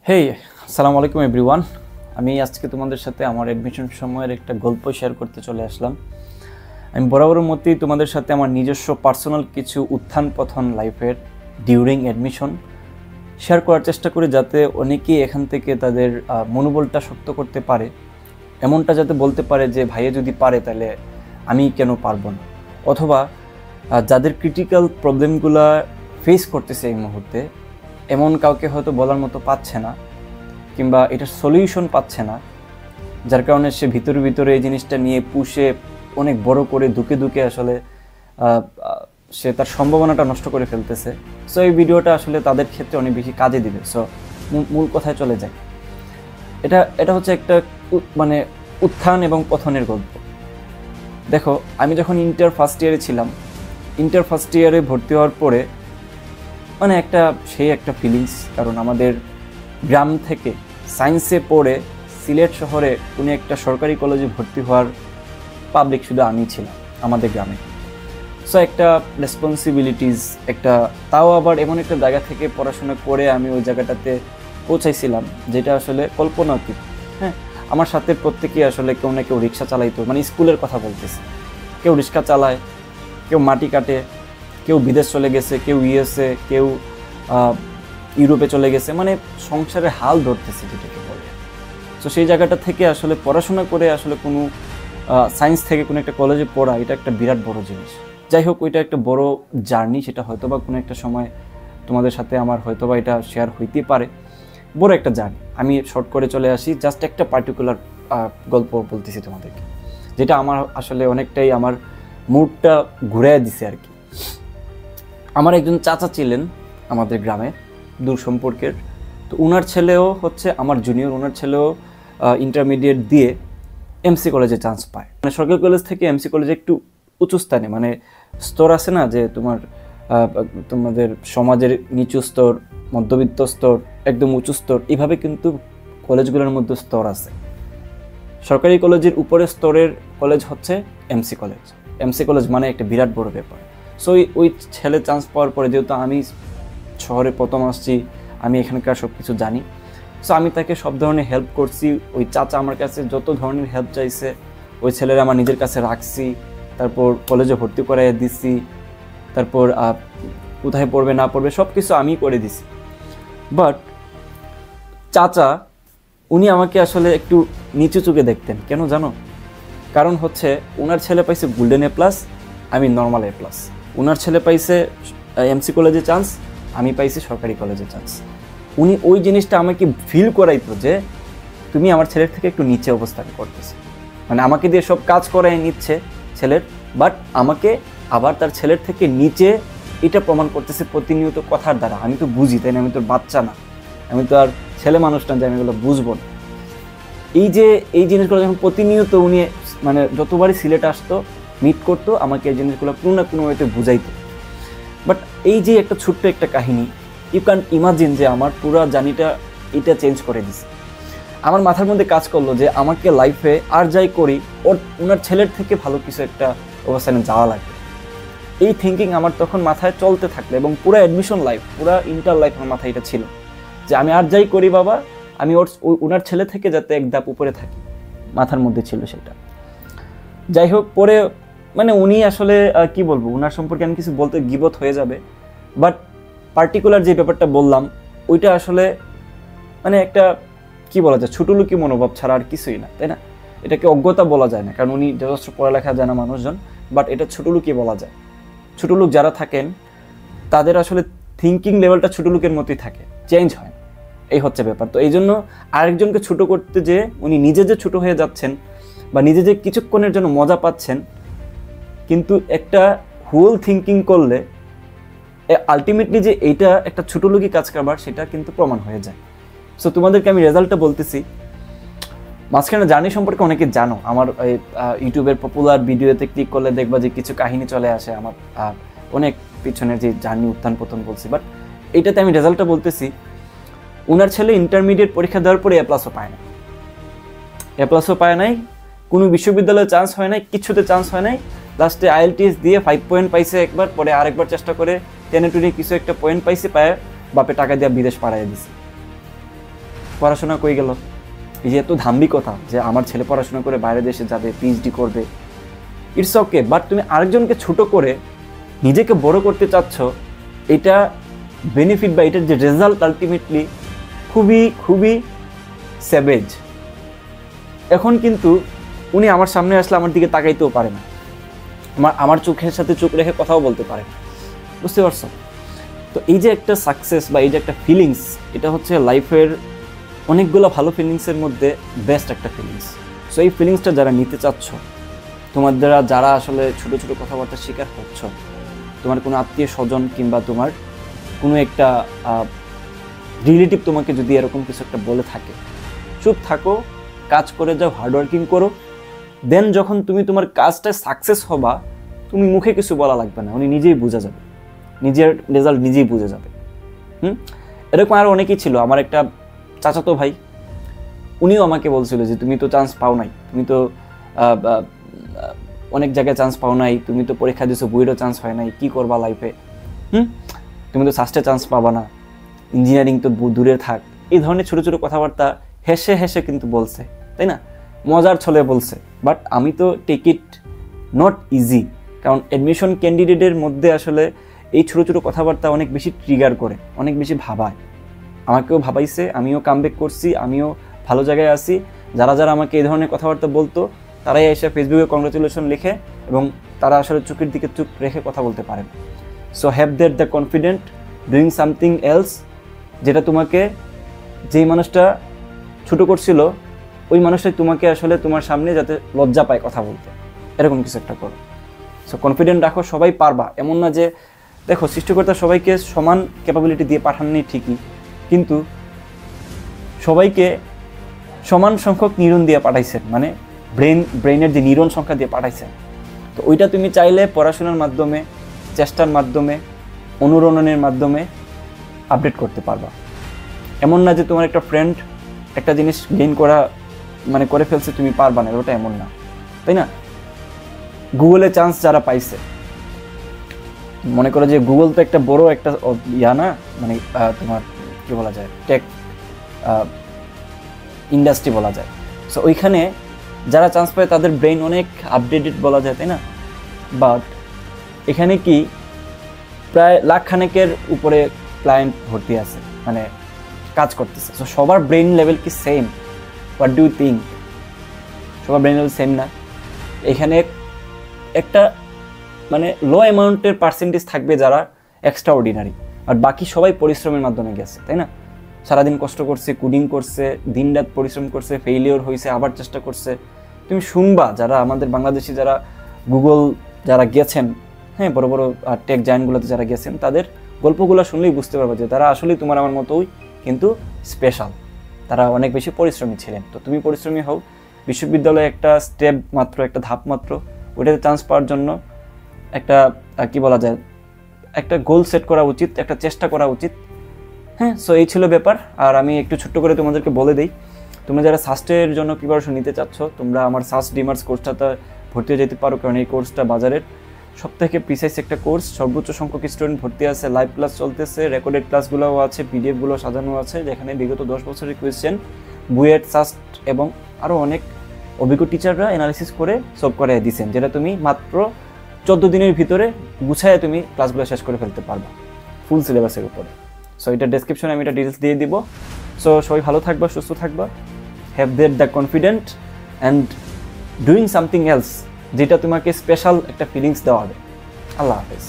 হেই, আসসালামু আলাইকুম এভরিওয়ান। আমি আজকে তোমাদের সাথে আমার অ্যাডমিশন সময়ের একটা গল্প শেয়ার করতে চলে আসলাম। আমি বরাবরের মতোই তোমাদের সাথে আমার নিজস্ব পার্সোনাল কিছু উত্থান পতন লাইফের ডিউরিং অ্যাডমিশন শেয়ার করার চেষ্টা করি, যাতে অনেকেই এখান থেকে তাদের মনোবলটা শক্ত করতে পারে, এমনটা যাতে বলতে পারে যে ভাইয়া যদি পারে তাহলে আমি কেন পারবো না। অথবা যাদের ক্রিটিক্যাল প্রবলেমগুলো ফেস করতেছে এই মুহূর্তে, এমন কাউকে হয়তো বলার মতো পাচ্ছে না কিংবা এটার সলিউশন পাচ্ছে না, যার কারণে সে ভিতরে ভিতরে এই জিনিসটা নিয়ে পুষে অনেক বড় করে ধুকে আসলে সে তার সম্ভাবনাটা নষ্ট করে ফেলতেছে। সো এই ভিডিওটা আসলে তাদের ক্ষেত্রে অনেক বেশি কাজে দিবে। সো মূল কথায় চলে যায়, এটা হচ্ছে একটা মানে উত্থান এবং পতনের গল্প। দেখো, আমি যখন ইন্টার ফার্স্ট ইয়ারে ছিলাম, ইন্টার ফার্স্ট ইয়ারে ভর্তি হওয়ার পরে মানে সেই একটা ফিলিংস, কারণ আমাদের গ্রাম থেকে সায়েন্সে পড়ে সিলেট শহরে কোনো একটা সরকারি কলেজে ভর্তি হওয়ার পাবলিক শুধু আমি ছিলাম আমাদের গ্রামে। সো একটা রেসপন্সিবিলিটিস, তাও আবার এমন একটা জায়গা থেকে পড়াশোনা করে আমি ওই জায়গাটাতে পৌঁছাইছিলাম যেটা আসলে কল্পনাতীত। হ্যাঁ, আমার সাথে প্রত্যেকেই আসলে কেউ না কেউ রিক্সা চালাইতো, মানে স্কুলের কথা বলতেছি। কেউ রিক্সা চালায়, কেউ মাটি কাটে, কেউ বিদেশ চলে গেছে, কেউ ইউএসএ, কেউ ইউরোপে চলে গেছে, মানে সংসারের হাল ধরতেছে যেটাকে বলে। তো সেই জায়গাটা থেকে আসলে পড়াশোনা করে আসলে কোনো সায়েন্স থেকে কোনো একটা কলেজে পড়া, এটা একটা বিরাট বড় জিনিস। যাই হোক, ওইটা একটা বড় জার্নি, সেটা হয়তোবা কোনো একটা সময় তোমাদের সাথে আমার হয়তোবা এটা শেয়ার হইতে পারে। বড় একটা জার্নি, আমি শর্ট করে চলে আসি। জাস্ট একটা পার্টিকুলার গল্প বলতেছি তোমাদেরকে, যেটা আমার আসলে অনেকটাই আমার মুডটা ঘুরাই দিছে আর কি। আমার একজন চাচা ছিলেন আমাদের গ্রামে, দূর সম্পর্কের। তো ওনার ছেলেও হচ্ছে আমার জুনিয়র, ওনার ছেলেও ইন্টারমিডিয়েট দিয়ে এমসি কলেজে চান্স পায়। মানে সরকারি কলেজ থেকে এমসি কলেজে একটু উঁচু স্থানে, মানে স্তর আছে না, যে তোমাদের সমাজের নিচু স্তর, মধ্যবিত্ত স্তর, একদম উঁচু স্তর, এইভাবে কিন্তু কলেজগুলোর মধ্যে স্তর আছে। সরকারি কলেজের উপরের স্তরের কলেজ হচ্ছে এমসি কলেজ। এমসি কলেজ মানে একটা বিরাট বড় ব্যাপার। সো ওই ছেলে চান্স পাওয়ার পরে, যেহেতু আমি শহরে প্রথম আসছি, আমি এখানকার সব কিছু জানি, সো আমি তাকে সব ধরনের হেল্প করছি। ওই চাচা আমার কাছে যত ধরনের হেল্প চাইছে, ওই ছেলেরা আমার নিজের কাছে রাখছি। তারপর কলেজে ভর্তি করাইয়া দিছি, তারপর কোথায় পড়বে না পড়বে সব কিছু আমি করে দিছি। বাট চাচা উনি আমাকে আসলে একটু নিচু চোখে দেখতেন। কেন জানো? কারণ হচ্ছে ওনার ছেলে পাইছে গোল্ডেন এ+, আমি নর্মাল এ+। ওনার ছেলে পাইছে এমসি কলেজে চান্স, আমি পাইছি সরকারি কলেজে চান্স। উনি ওই জিনিসটা আমাকে ফিল করাইতো যে তুমি আমার ছেলের থেকে একটু নিচে অবস্থান করতেছে। মানে আমাকে দিয়ে সব কাজ করাই নিচ্ছে ছেলের, বাট আমাকে আবার তার ছেলের থেকে নিচে এটা প্রমাণ করতেছে প্রতিনিয়ত কথার দ্বারা। আমি তো বুঝি, তাই না? আমি তো বাচ্চা না, আমি তো আর ছেলে মানুষ না যে আমি এগুলো বুঝবো না। এই জিনিসগুলো যখন প্রতিনিয়ত উনি, মানে যতবারই সিলেট আসতো, মিট করতো, আমাকে এই জিনিসগুলো কোনো না কোনো ওয়েতে বুঝাইতো। বাট এই যে একটা ছোট্ট একটা কাহিনী, ইউ ক্যান ইমাজিন যে আমার পুরো জার্নিটা এটা চেঞ্জ করে দিছে। আমার মাথার মধ্যে কাজ করলো যে আমাকে লাইফে আর যাই করি, ওনার ছেলের থেকে ভালো কিছু একটা অবস্থানে যাওয়া লাগবে। এই থিঙ্কিং আমার তখন মাথায় চলতে থাকলো, এবং পুরো অ্যাডমিশন লাইফ, পুরো ইন্টার লাইফ আমার মাথায় এটা ছিল যে আমি আর যাই করি বাবা, আমি ওনার ছেলে থেকে যাতে এক ধাপ উপরে থাকি, মাথার মধ্যে ছিল সেটা। যাই হোক, পরে মানে উনি আসলে কি বলবো, ওনার সম্পর্কে আমি কিছু বলতে গিবত হয়ে যাবে। বাট পার্টিকুলার যে ব্যাপারটা বললাম, ওইটা আসলে মানে একটা কি বলা যায়, ছোটলোকি মনোভাব ছাড়া আর কিছুই না, তাই না? এটাকে অজ্ঞতা বলা যায় না, কারণ উনি যথেষ্ট পড়ালেখা জানা মানুষজন, বাট এটা ছোটলোকি বলা যায়। ছোটলোক যারা থাকেন তাদের আসলে থিঙ্কিং লেভেলটা ছোটলোকের মতোই থাকে, চেঞ্জ হয়, এই হচ্ছে ব্যাপার। তো এই জন্য আরেকজনকে ছোট করতে যে উনি নিজে যে ছোট হয়ে যাচ্ছেন, বা নিজে যে কিছুক্ষণের জন্য মজা পাচ্ছেন, কিন্তু একটা হোল থিঙ্কিং করলে আলটিমেটলি যে এইটা একটা ছোটলোকি কাজ কারবার, সেটা কিন্তু প্রমাণ হয়ে যায়। সো তোমাদেরকে আমি রেজাল্টটা বলতেছি। মাঝখানে জার্নি সম্পর্কে অনেকে জানো, আমার ইউটিউবের পপুলার ভিডিওতে ক্লিক করলে দেখবা যে কিছু কাহিনী চলে আসে আমার অনেক পিছনের যে জার্নি, উত্থান পতন বলছি। বাট এইটাতে আমি রেজাল্টটা বলতেছি। ওনার ছেলে ইন্টারমিডিয়েট পরীক্ষা দেওয়ার পরে এ+ পায় না, এ+ পায় নাই, কোনো বিশ্ববিদ্যালয়ে চান্স হয় নাই, কিছুতে চান্স হয় নাই। লাস্টে IELTS দিয়ে 5 পয়েন্ট পাইছে একবার, পরে আরেকবার চেষ্টা করে টেনে টুনে কিছু একটা পয়েন্ট পাইছে, পায় বাপে টাকা দিয়ে বিদেশ পাঠাইয়া দিছে। পড়াশোনা কই গেল? এই যে এত ধাম্বিকতা যে আমার ছেলে পড়াশোনা করে বাইরে দেশে যাবে, পিএইচডি করবে, ইটস ওকে, বাট তুমি আরেকজনকে ছোট করে নিজেকে বড় করতে চাচ্ছ, এটা বেনিফিট বা এটার যে রেজাল্ট আলটিমেটলি খুবই খুবই স্যাভেজ। এখন কিন্তু উনি আমার সামনে আসলে আমার দিকে তাকাইতেও পারে না, আমার চোখের সাথে চোখ রেখে কথাও বলতে পারে না, বুঝতে পারছো? তো এই যে একটা সাকসেস বা এই যে একটা ফিলিংস, এটা হচ্ছে লাইফের অনেকগুলো ভালো ফিলিংসের মধ্যে বেস্ট একটা ফিলিংস। সো এই ফিলিংসটা যারা নিতে চাচ্ছ, তোমার দ্বারা যারা আসলে ছোটো ছোটো কথাবার্তার শিকার হচ্ছ, তোমার কোনো আত্মীয় স্বজন কিংবা তোমার কোনো একটা রিলেটিভ তোমাকে যদি এরকম কিছু একটা বলে থাকে, চুপ থাকো, কাজ করে যাও, হার্ডওয়ার্কিং করো। দেন যখন তুমি তোমার কাজটা সাকসেস হবা, তুমি মুখে কিছু বলা লাগবে না, উনি নিজেই বুঝে যাবে, নিজের রেজাল্ট নিজেই বুঝে যাবে। এরকম আরও অনেকেই ছিল। আমার একটা চাচাতো ভাই, উনিও আমাকে বলছিল যে তুমি তো চান্স পাও নাই, তুমি তো অনেক জায়গায় চান্স পাও নাই, তুমি তো পরীক্ষা দিয়েছো, বইয়েরও চান্স হয় নাই, কী করবা লাইফে? তুমি তো সাস্টে চান্স পাবা না, ইঞ্জিনিয়ারিং তো দূরে থাক। এই ধরনের ছোটো ছোটো কথাবার্তা হেসে হেসে কিন্তু বলছে, তাই না? মজার ছলে বলছে। বাট আমি তো টেক ইট নট ইজি, কারণ অ্যাডমিশন ক্যান্ডিডেটের মধ্যে আসলে এই ছোটো ছোটো কথাবার্তা অনেক বেশি ট্রিগার করে, অনেক বেশি ভাবায়। আমাকেও ভাবাইছে, আমিও কামব্যাক করছি, আমিও ভালো জায়গায় আছি। যারা যারা আমাকে এই ধরনের কথাবার্তা বলতো, তারাই এসে ফেসবুকে কংগ্রাচুলেশন লিখে, এবং তারা আসলে চোখের দিকে চুপ রেখে কথা বলতে পারেন। So have that the confident doing something else, যেটা তোমাকে, যেই মানুষটা ছোটো করছিল, ওই মানুষটাই তোমাকে আসলে তোমার সামনে যাতে লজ্জা পায় কথা বলতে, এরকম কিছু একটা করো। সো কনফিডেন্ট রাখো, সবাই পারবা। এমন না যে, দেখো, সৃষ্টিকর্তা সবাইকে সমান ক্যাপাবিলিটি দিয়ে পাঠাননি ঠিকই, কিন্তু সবাইকে সমান সংখ্যক নিউরন দিয়ে পাঠাইছেন, মানে ব্রেইনের যে নিউরন সংখ্যা দিয়ে পাঠাইছেন। তো ওইটা তুমি চাইলে পড়াশোনার মাধ্যমে, চেষ্টার মাধ্যমে, অনুরণনের মাধ্যমে আপডেট করতে পারবা। এমন না যে তোমার একটা ফ্রেন্ড একটা জিনিস গেইন করা মানে করে ফেলছে, তুমি পারবা না, ওটা এমন না, তাই না? গুগলে চান্স যারা পাইছে, মনে করো যে গুগল তো একটা বড় একটা না, মানে তোমার কি বলা যায়, টেক ইন্ডাস্ট্রি বলা যায়। সো ওইখানে যারা চান্স পায় তাদের ব্রেইন অনেক আপডেটেড বলা যায়, তাই না? বাট এখানে কি প্রায় লাখখানেকের উপরে ক্লায়েন্ট ভর্তি আছে, মানে কাজ করতেছে। সো সবার ব্রেইন লেভেল কি same? What do you think? সবার ব্রেইন লেভেল সেম না। এখানে একটা মানে লো অ্যামাউন্টের পার্সেন্টেজ থাকবে যারা এক্সট্রা অর্ডিনারি, আর বাকি সবাই পরিশ্রমের মাধ্যমে গেছে, তাই না? সারাদিন কষ্ট করছে, কোডিং করছে, দিনরাত পরিশ্রম করছে, ফেইলিওর হয়েছে, আবার চেষ্টা করছে। তুমি শুনবা যারা আমাদের বাংলাদেশি যারা গুগল যারা গেছেন, হ্যাঁ, বড় বড় টেক জায়ান্টগুলোতে যারা গেছেন, তাদের গল্পগুলো শুনলেই বুঝতে পারবে যে তারা আসলেই তোমার আমার মতোই, কিন্তু স্পেশাল। তারা অনেক বেশি পরিশ্রমী ছিলেন। তো তুমি পরিশ্রমী হও। বিশ্ববিদ্যালয়ে একটা স্টেপ মাত্র, একটা ধাপ মাত্র, ওইটাতে চান্স পাওয়ার জন্য একটা কি বলা যায়, একটা গোল সেট করা উচিত, একটা চেষ্টা করা উচিত। হ্যাঁ, সো এই ছিল ব্যাপার। আর আমি একটু ছোট্ট করে তোমাদেরকে বলে দিই, তোমরা যারা সাস্টের জন্য প্রিপারেশন নিতে চাচ্ছ, তোমরা আমার সাস্ট ডিমার্স কোর্সটাতে ভর্তি হয়ে যেতে পারো, কারণ এই কোর্সটা বাজারের সবথেকে প্রিসাইজ একটা কোর্স। সর্বোচ্চ সংখ্যক স্টুডেন্ট ভর্তি আছে, লাইভ ক্লাস চলতেছে, রেকর্ডেড ক্লাসগুলোও আছে, পিডিএফগুলো সাজানো আছে, যেখানে বিগত 10 বছরের কোয়েশ্চেন বুয়েট, সাস্ট এবং আরও অনেক অভিজ্ঞ টিচাররা অ্যানালিসিস করে সলভ করে দিয়েছেন, যেটা তুমি মাত্র 14 দিনের ভিতরে গুছায় তুমি ক্লাসগুলো শেষ করে ফেলতে পারবা ফুল সিলেবাসের উপরে। সো এটা ডেসক্রিপশনে আমি এটা ডিটেলস দিয়ে দিব। সো সবাই ভালো থাকবা, সুস্থ থাকবা, have the confident and doing something else, যেটা তোমাকে স্পেশাল একটা ফিলিংস দেওয়া হবে। আল্লাহ হাফেজ।